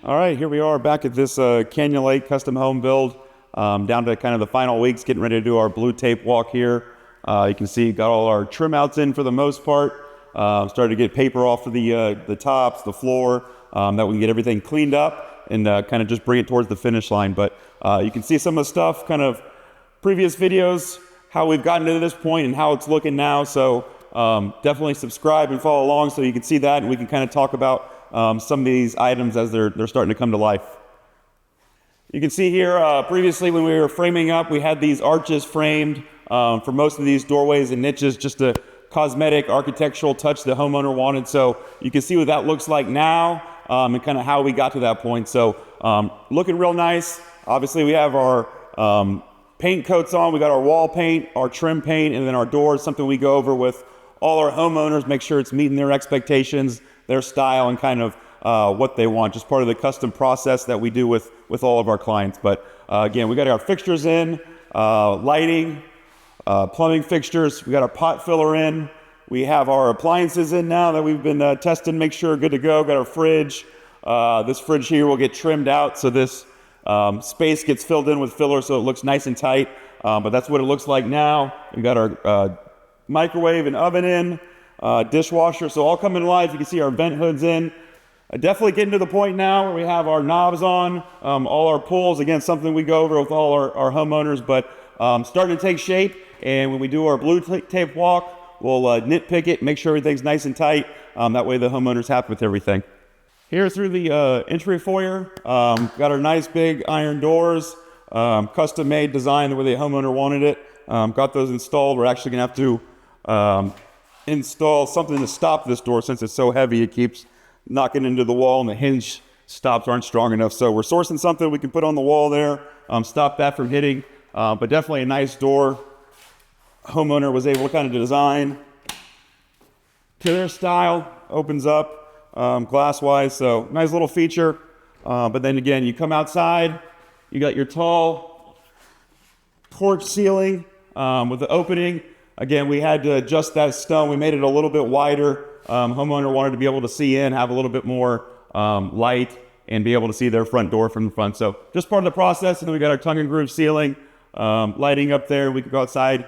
All right, here we are back at this Canyon Lake custom home build, down to kind of the final weeks, getting ready to do our blue tape walk here. You can see got all our trim outs in for the most part. Started to get paper off of the tops, the floor, that we can get everything cleaned up and kind of just bring it towards the finish line. But you can see some of the stuff, kind of previous videos, how we've gotten to this point and how it's looking now. So definitely subscribe and follow along so you can see that, and we can kind of talk about some of these items as they're starting to come to life. You can see here, previously when we were framing up, we had these arches framed for most of these doorways and niches, just a cosmetic architectural touch the homeowner wanted. So you can see what that looks like now, and kind of how we got to that point. So looking real nice. Obviously we have our paint coats on. We got our wall paint, our trim paint, and then our doors, something we go over with all our homeowners, make sure it's meeting their expectations, their style, and kind of what they want. Just part of the custom process that we do with all of our clients. But again, we got our fixtures in, lighting, plumbing fixtures. We got our pot filler in. We have our appliances in now that we've been testing, make sure good to go. Got our fridge. This fridge here will get trimmed out, so this space gets filled in with filler so it looks nice and tight. But that's what it looks like now. We got our microwave and oven in. Dishwasher, so all coming live. You can see our vent hoods in. Definitely getting to the point now where we have our knobs on, all our pulls, again, something we go over with all our homeowners, but starting to take shape. And when we do our blue tape walk, we'll nitpick it, make sure everything's nice and tight. That way the homeowner's happy with everything. Here through the entry foyer, got our nice big iron doors, custom made design the way the homeowner wanted it. Got those installed. We're actually gonna have to install something to stop this door since it's so heavy. It keeps knocking into the wall and the hinge stops aren't strong enough. So we're sourcing something we can put on the wall there, stop that from hitting. But definitely a nice door. Homeowner was able to kind of design to their style, opens up glass wise. So nice little feature. But then again, you come outside, you got your tall porch ceiling with the opening. Again, we had to adjust that stone. We made it a little bit wider. Homeowner wanted to be able to see in, have a little bit more light, and be able to see their front door from the front. So just part of the process. And then we got our tongue and groove ceiling, lighting up there. We could go outside,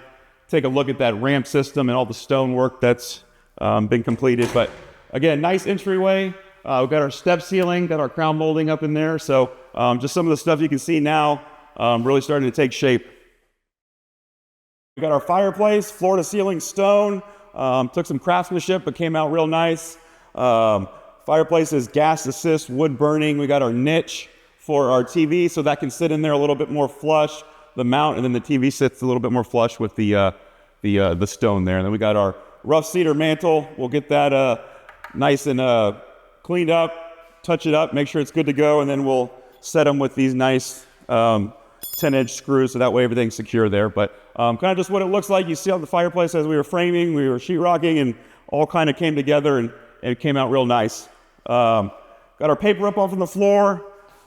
take a look at that ramp system and all the stone work that's been completed. But again, nice entryway. We've got our step ceiling, got our crown molding up in there. So just some of the stuff you can see now really starting to take shape. We got our fireplace, floor to ceiling stone. Took some craftsmanship, but came out real nice. Fireplace is gas assist, wood burning. We got our niche for our TV, so that can sit in there a little bit more flush, the mount, and then the TV sits a little bit more flush with the stone there. And then we got our rough cedar mantle. We'll get that nice and cleaned up, touch it up, make sure it's good to go, and then we'll set them with these nice 10-inch screws, so that way everything's secure there. But kind of just what it looks like. You see on the fireplace as we were framing, we were sheetrocking, and all kind of came together, and it came out real nice. Got our paper up off of the floor.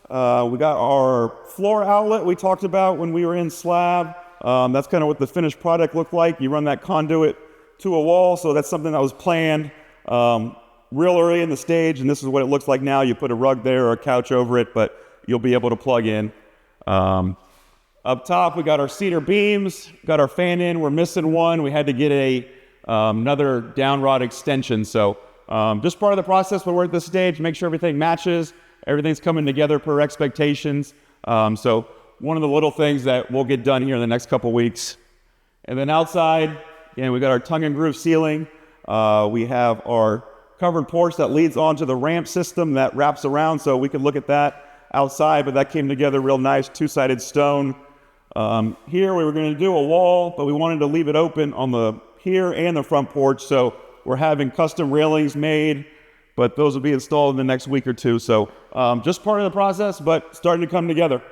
We got our floor outlet we talked about when we were in slab. That's kind of what the finished product looked like. You run that conduit to a wall, so that's something that was planned real early in the stage, and this is what it looks like now. You put a rug there or a couch over it, but you'll be able to plug in. Up top, we got our cedar beams, got our fan in. We're missing one. We had to get another down rod extension. So just part of the process when we're at this stage, make sure everything matches, everything's coming together per expectations. So one of the little things that we'll get done here in the next couple weeks. And then outside, again, we got our tongue and groove ceiling. We have our covered porch that leads onto the ramp system that wraps around, so we can look at that outside, but that came together real nice, two-sided stone. Here we were going to do a wall, but we wanted to leave it open on the here and the front porch, so we're having custom railings made, but those will be installed in the next week or two. So just part of the process, but starting to come together.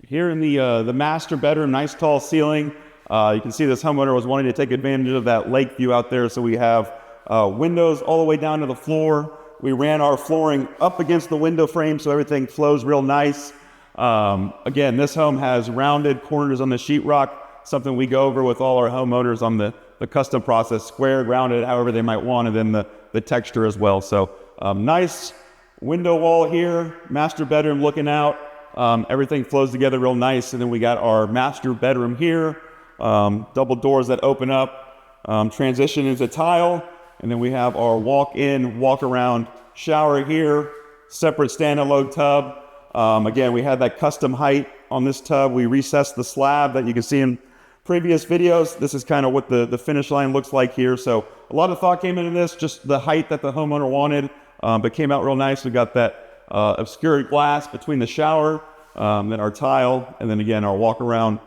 Here in the master bedroom, nice tall ceiling. You can see this homeowner was wanting to take advantage of that lake view out there, so we have windows all the way down to the floor. We ran our flooring up against the window frame so everything flows real nice. Again, this home has rounded corners on the sheetrock, something we go over with all our homeowners on the custom process, square, rounded, however they might want, and then the texture as well. So nice window wall here, master bedroom looking out. Everything flows together real nice. And then we got our master bedroom here, double doors that open up, transition into tile. And then we have our walk-in, walk-around shower here, separate standalone tub. Again, we had that custom height on this tub. We recessed the slab that you can see in previous videos. This is kind of what the finish line looks like here. So a lot of thought came into this, just the height that the homeowner wanted, but came out real nice. We got that obscured glass between the shower, then our tile, and then again, our walk-around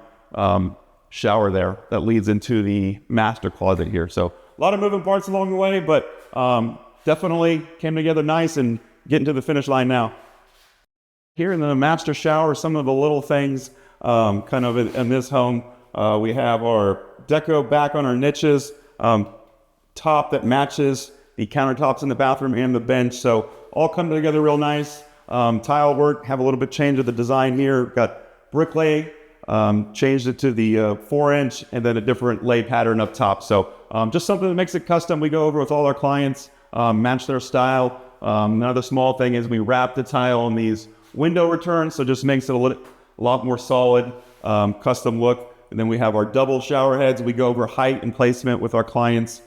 shower there that leads into the master closet here. So a lot of moving parts along the way, but definitely came together nice and getting to the finish line now. Here in the master shower, some of the little things kind of in this home, we have our deco back on our niches, top that matches the countertops in the bathroom and the bench. So all come together real nice. Tile work, have a little bit change of the design here. Got brick lay, changed it to the 4-inch, and then a different lay pattern up top. So just something that makes it custom. We go over with all our clients, match their style. Another small thing is we wrap the tile on these window returns, so just makes it a lot more solid, custom look. And then we have our double shower heads. We go over height and placement with our clients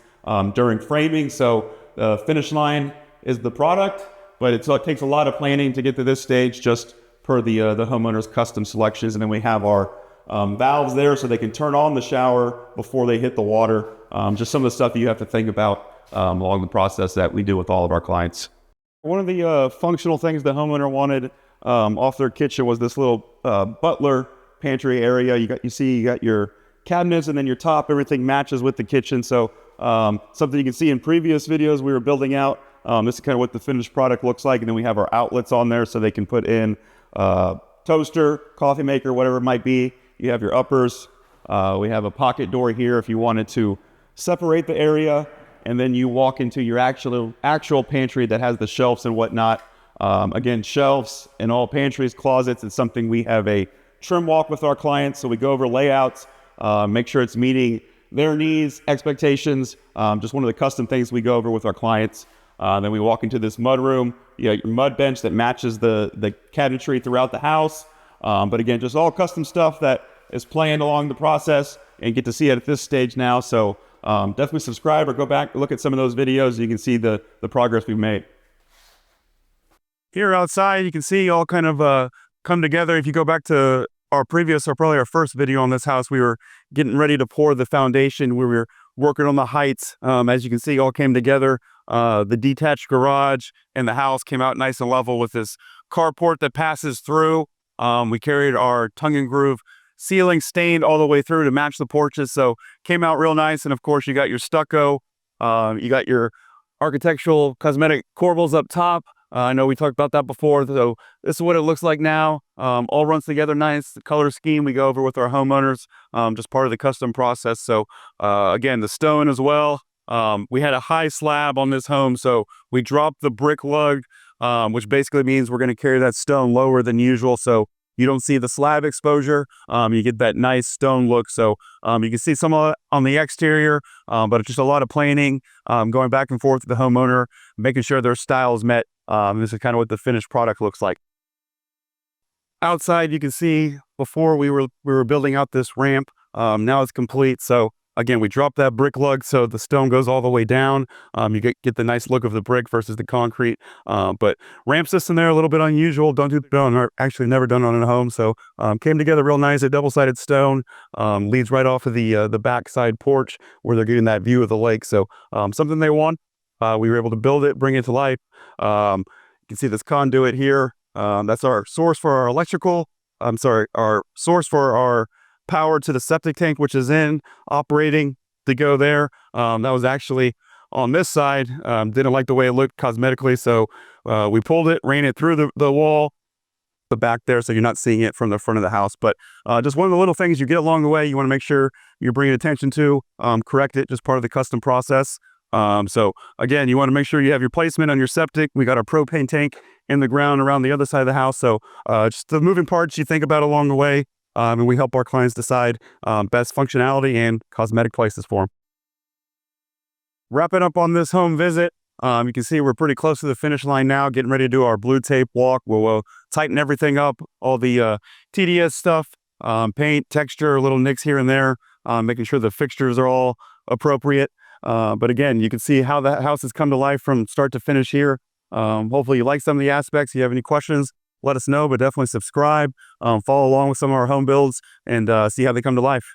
during framing. So the finish line is the product, but it takes a lot of planning to get to this stage, just per the homeowner's custom selections. And then we have our valves there so they can turn on the shower before they hit the water. Just some of the stuff that you have to think about along the process that we do with all of our clients. One of the functional things the homeowner wanted off their kitchen was this little butler pantry area. You got your cabinets, and then your top, everything matches with the kitchen. So something you can see in previous videos we were building out. This is kind of what the finished product looks like. And then we have our outlets on there so they can put in toaster, coffee maker, whatever it might be. You have your uppers. We have a pocket door here if you wanted to separate the area. And then you walk into your actual pantry that has the shelves and whatnot. Again, shelves in all pantries, closets, it's something we have a trim walk with our clients. So we go over layouts, make sure it's meeting their needs, expectations. Just one of the custom things we go over with our clients. Then we walk into this mudroom, your mud bench that matches the cabinetry throughout the house. But again, just all custom stuff that is planned along the process, and get to see it at this stage now. So definitely subscribe or go back, look at some of those videos. You can see the progress we've made. Here outside, you can see all kind of come together. If you go back to our previous, or probably our first video on this house, we were getting ready to pour the foundation. We were working on the heights. As you can see, all came together. The detached garage and the house came out nice and level with this carport that passes through. We carried our tongue and groove ceiling stained all the way through to match the porches. So came out real nice. And of course, you got your stucco. You got your architectural cosmetic corbels up top. I know we talked about that before, so this is what it looks like now. All runs together nice. The color scheme we go over with our homeowners, just part of the custom process. So again, the stone as well. We had a high slab on this home, so we dropped the brick lug, which basically means we're going to carry that stone lower than usual, so you don't see the slab exposure. You get that nice stone look. So you can see some on the exterior, but it's just a lot of planning, going back and forth with the homeowner, making sure their style is met. This is kind of what the finished product looks like. Outside, you can see before we were building out this ramp. Now it's complete. So again, we dropped that brick lug so the stone goes all the way down. You get the nice look of the brick versus the concrete. But ramp system there, a little bit unusual. Don't do it on, or actually never done on a home. So came together real nice. A double-sided stone leads right off of the backside porch where they're getting that view of the lake. So something they want. We were able to build it, bring it to life. You can see this conduit here. That's our source for our electrical. Our source for our power to the septic tank, which is operating to go there. That was actually on this side. Didn't like the way it looked cosmetically, so we pulled it, ran it through the wall, the back there, so you're not seeing it from the front of the house. But just one of the little things you get along the way, you want to make sure you're bringing attention to, correct it, just part of the custom process. So again, you want to make sure you have your placement on your septic. We got our propane tank in the ground around the other side of the house. So just the moving parts you think about along the way. And we help our clients decide best functionality and cosmetic places for them. Wrapping up on this home visit, You can see we're pretty close to the finish line now, getting ready to do our blue tape walk. We'll tighten everything up, all the TDS stuff, paint, texture, little nicks here and there, making sure the fixtures are all appropriate. But again, you can see how that house has come to life from start to finish here. Hopefully you like some of the aspects. If you have any questions, let us know, but definitely subscribe, follow along with some of our home builds, and see how they come to life.